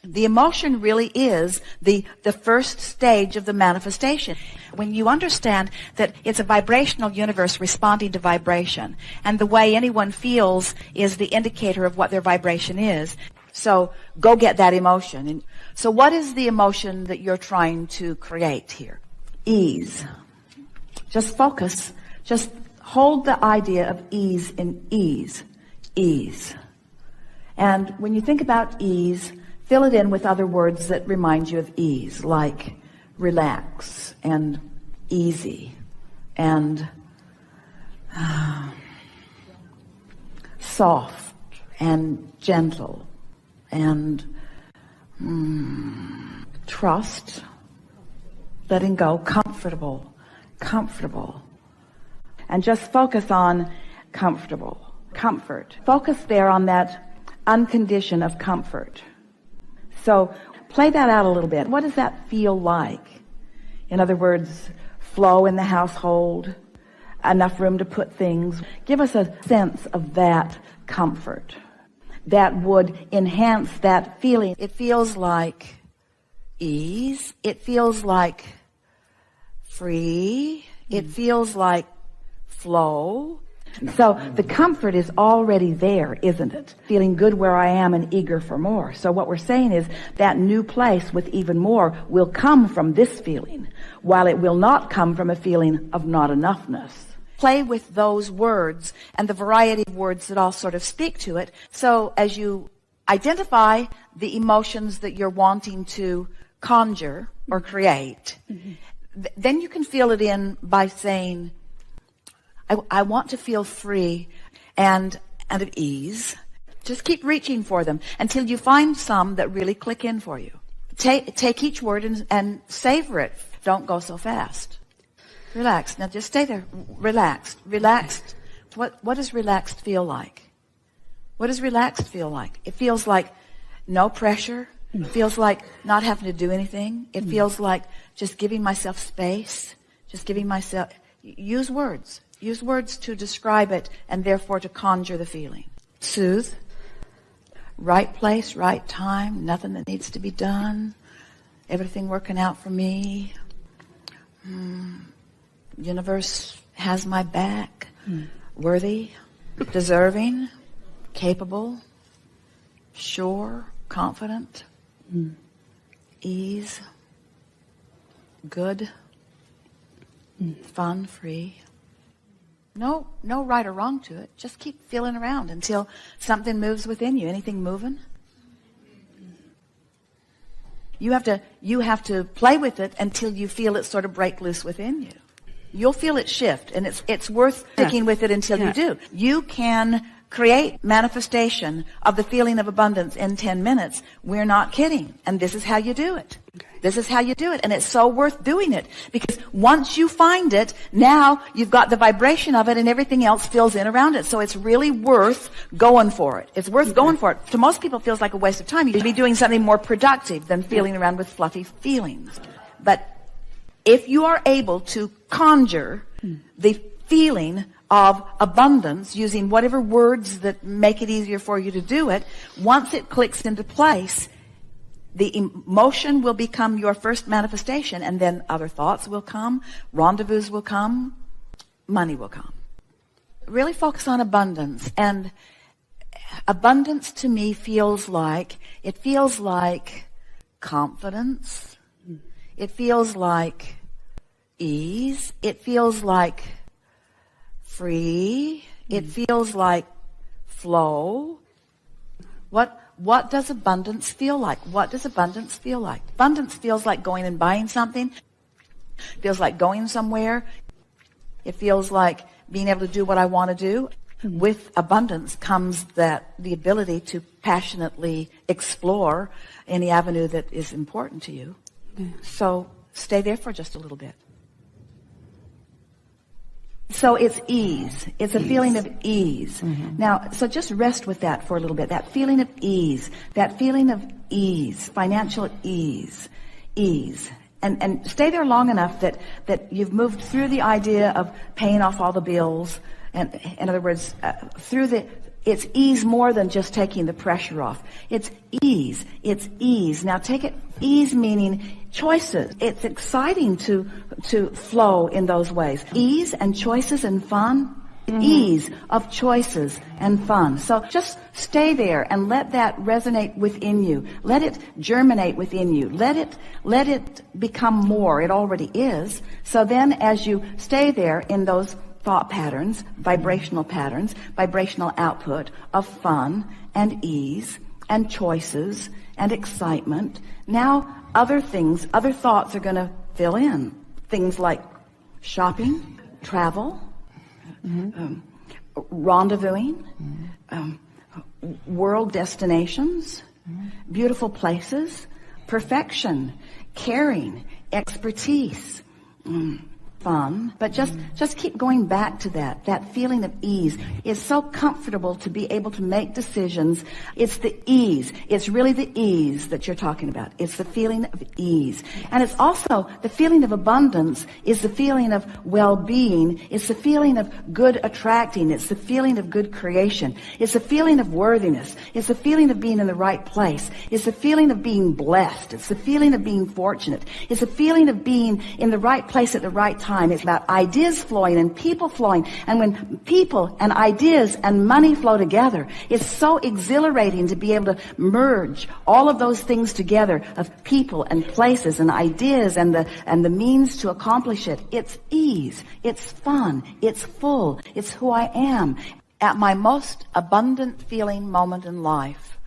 The emotion really is the first stage of the manifestation. When you understand that it's a vibrational universe responding to vibration, and the way anyone feels is the indicator of what their vibration is. So go get that emotion. And so what is the emotion that you're trying to create here? Ease. Just focus. Just hold the idea of ease in ease. Ease. And when you think about ease, fill it in with other words that remind you of ease, like relax and easy and soft and gentle and trust, letting go, comfortable. And just focus on comfortable, comfort. Focus there on that unconditioned of comfort. So play that out a little bit. What does that feel like? In other words, flow in the household, enough room to put things. Give us a sense of that comfort that would enhance that feeling. It feels like ease. It feels like free. It feels like flow. So the comfort is already there, isn't it? Feeling good where I am and eager for more. So what we're saying is that new place with even more will come from this feeling, while it will not come from a feeling of not enoughness. Play with those words and the variety of words that all sort of speak to it. So as you identify the emotions that you're wanting to conjure or create, then you can fill it in by saying, I want to feel free and at ease. Just keep reaching for them until you find some that really click in for you. Take each word and savor it. Don't go so fast. Relax. Now just stay there. Relaxed. Relaxed. What does relaxed feel like? What does relaxed feel like? It feels like no pressure. It feels like not having to do anything. It feels like just giving myself space. Just giving myself... Use words. Use words to describe it and therefore to conjure the feeling. Soothe. Right place, right time. Nothing that needs to be done. Everything working out for me. Universe has my back. Worthy. Deserving. Capable. Sure. Confident. Ease. Good. Fun. Free. No right or wrong to it. Just keep feeling around until something moves within you. Anything moving? You have to play with it until you feel it sort of break loose within you. You'll feel it shift, and it's worth sticking with it until you do. You can create manifestation of the feeling of abundance in 10 minutes. We're not kidding. And this is how you do it. This is how you do it. And it's so worth doing it, because once you find it, now you've got the vibration of it and everything else fills in around it. So it's really worth going for it. It's worth going for it. To most people, it feels like a waste of time. You should be doing something more productive than feeling around with fluffy feelings. But if you are able to conjure the feeling of abundance using whatever words that make it easier for you to do it, once it clicks into place, the emotion will become your first manifestation, and then other thoughts will come, rendezvous will come, money will come. Really focus on abundance. And abundance to me feels like confidence. It feels like ease. It feels like free. It feels like flow. What does abundance feel like? What does abundance feel like? Abundance feels like going and buying something. It feels like going somewhere. It feels like being able to do what I want to do. With abundance comes the ability to passionately explore any avenue that is important to you. So stay there for just a little bit. So it's ease. It's a feeling of ease. Now, so just rest with that for a little bit. That feeling of ease. That feeling of ease. Financial ease. Ease. And stay there long enough that you've moved through the idea of paying off all the bills. And in other words, through It's ease more than just taking the pressure off. It's ease. It's ease. Now take it, ease meaning choices. It's exciting to flow in those ways. Ease and choices and fun. Ease of choices and fun. So just stay there and let that resonate within you. Let it germinate within you. Let it become more. It already is. So then as you stay there in those thought patterns, vibrational output of fun and ease and choices and excitement, now other thoughts are going to fill in. Things like shopping, travel, rendezvousing, world destinations, beautiful places, perfection, caring, expertise, fun. But just keep going back to that feeling of ease. It's so comfortable to be able to make decisions. It's the ease. It's really the ease that you're talking about. It's the feeling of ease. And it's also the feeling of abundance is the feeling of well-being. It's the feeling of good attracting. It's the feeling of good creation. It's the feeling of worthiness. It's the feeling of being in the right place. It's the feeling of being blessed. It's the feeling of being fortunate. It's the feeling of being in the right place at the right time. It's about ideas flowing and people flowing. And when people and ideas and money flow together, it's so exhilarating to be able to merge all of those things together of people and places and ideas and the means to accomplish it. It's ease. It's fun. It's full. It's who I am. At my most abundant feeling moment in life,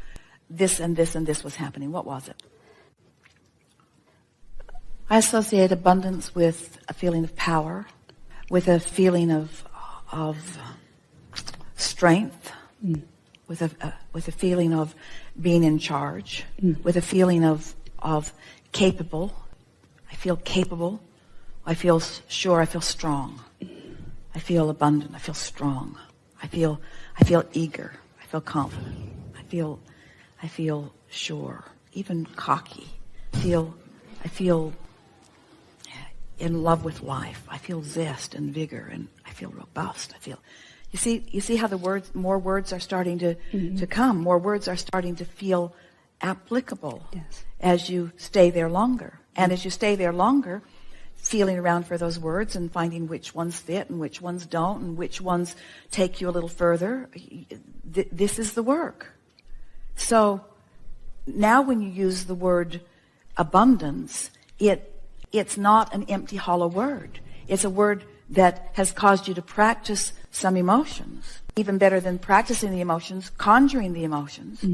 this and this and this was happening. What was it? I associate abundance with a feeling of power, with a feeling of strength, with a feeling of being in charge, with a feeling of capable. I feel capable. I feel sure. I feel strong. I feel abundant. I feel strong. I feel eager. I feel confident. I feel sure, even cocky. I feel in love with life. I feel zest and vigor, and I feel robust. You see how more words are starting to come. More words are starting to feel applicable as you stay there longer. And as you stay there longer, feeling around for those words and finding which ones fit and which ones don't and which ones take you a little further, this is the work. So now when you use the word abundance, it's not an empty, hollow word. It's a word that has caused you to practice some emotions. Even better than practicing the emotions, conjuring the emotions.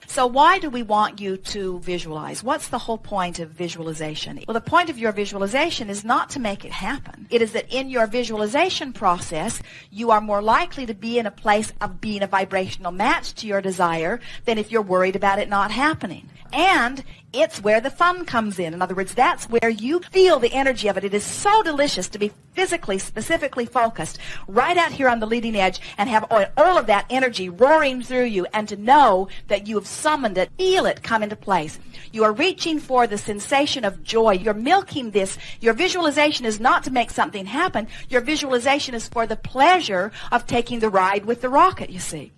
So why do we want you to visualize? What's the whole point of visualization? Well, the point of your visualization is not to make it happen. It is that in your visualization process, you are more likely to be in a place of being a vibrational match to your desire than if you're worried about it not happening. And it's where the fun comes in. In other words, that's where you feel the energy of it. It is so delicious to be physically, specifically focused right out here on the leading edge and have all of that energy roaring through you and to know that you have summoned it, feel it come into place. You are reaching for the sensation of joy. You're milking this. Your visualization is not to make something happen. Your visualization is for the pleasure of taking the ride with the rocket, you see.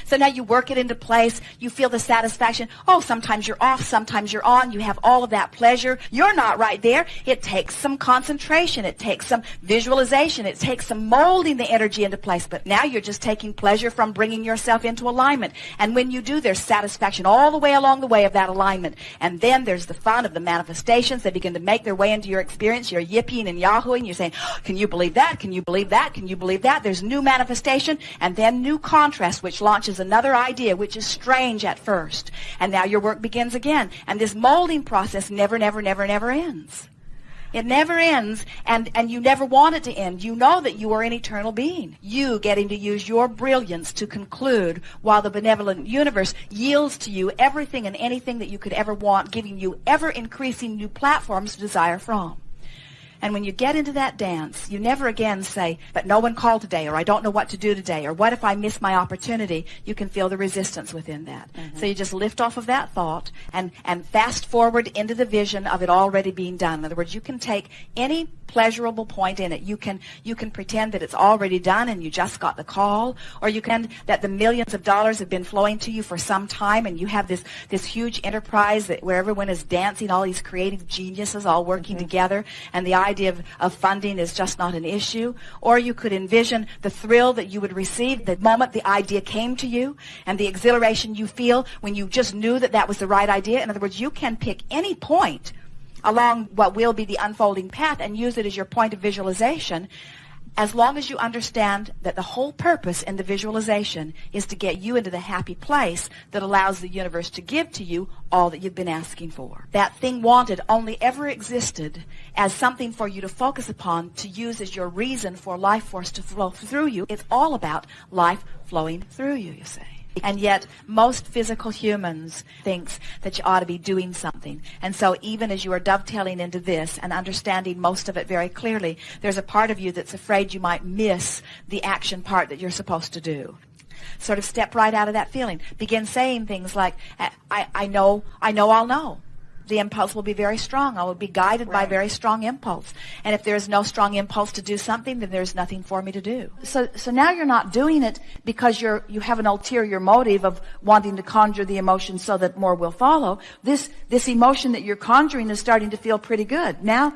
So now you work it into place. You feel the satisfaction. Oh, sometimes you're off, sometimes you're on. You have all of that pleasure. You're not right there. It takes some concentration. It takes some visualization. It takes some molding the energy into place. But now you're just taking pleasure from bringing yourself into alignment. And when you do, there's satisfaction all the way along the way of that alignment. And then there's the fun of the manifestations. They begin to make their way into your experience. You're yipping and yahooing. You're saying, oh, can you believe that? Can you believe that? Can you believe that? There's new manifestation and then new contrast, which launches another idea, which is strange at first. And now your work begins again. And this molding process never ends. It never ends, and you never want it to end. You know that you are an eternal being. You getting to use your brilliance to conclude while the benevolent universe yields to you everything and anything that you could ever want, giving you ever-increasing new platforms to desire from. And when you get into that dance, you never again say, but no one called today, or I don't know what to do today, or what if I miss my opportunity? You can feel the resistance within that. Mm-hmm. So you just lift off of that thought and fast forward into the vision of it already being done. In other words, you can take any pleasurable point in it. You can pretend that it's already done and you just got the call, or you can that the millions of dollars have been flowing to you for some time, and you have this huge enterprise where everyone is dancing, all these creative geniuses all working together, and the idea of funding is just not an issue. Or you could envision the thrill that you would receive the moment the idea came to you, and the exhilaration you feel when you just knew that was the right idea. In other words, you can pick any point along what will be the unfolding path and use it as your point of visualization, as long as you understand that the whole purpose in the visualization is to get you into the happy place that allows the universe to give to you all that you've been asking for. That thing wanted only ever existed as something for you to focus upon, to use as your reason for life force to flow through you. It's all about life flowing through you, you see. And yet, most physical humans thinks that you ought to be doing something. And so even as you are dovetailing into this and understanding most of it very clearly, there's a part of you that's afraid you might miss the action part that you're supposed to do. Sort of step right out of that feeling. Begin saying things like, I know I'll know. The impulse will be very strong. I will be guided by very strong impulse. And if there's no strong impulse to do something, then there's nothing for me to do. So now you're not doing it because you have an ulterior motive of wanting to conjure the emotion so that more will follow. This emotion that you're conjuring is starting to feel pretty good. Now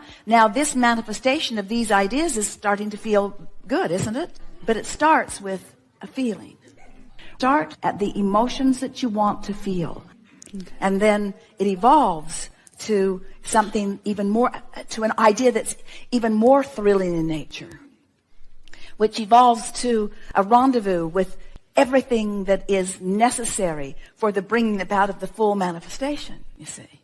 this manifestation of these ideas is starting to feel good, isn't it? But it starts with a feeling. Start at the emotions that you want to feel. And then it evolves to something even more, to an idea that's even more thrilling in nature, which evolves to a rendezvous with everything that is necessary for the bringing about of the full manifestation, you see.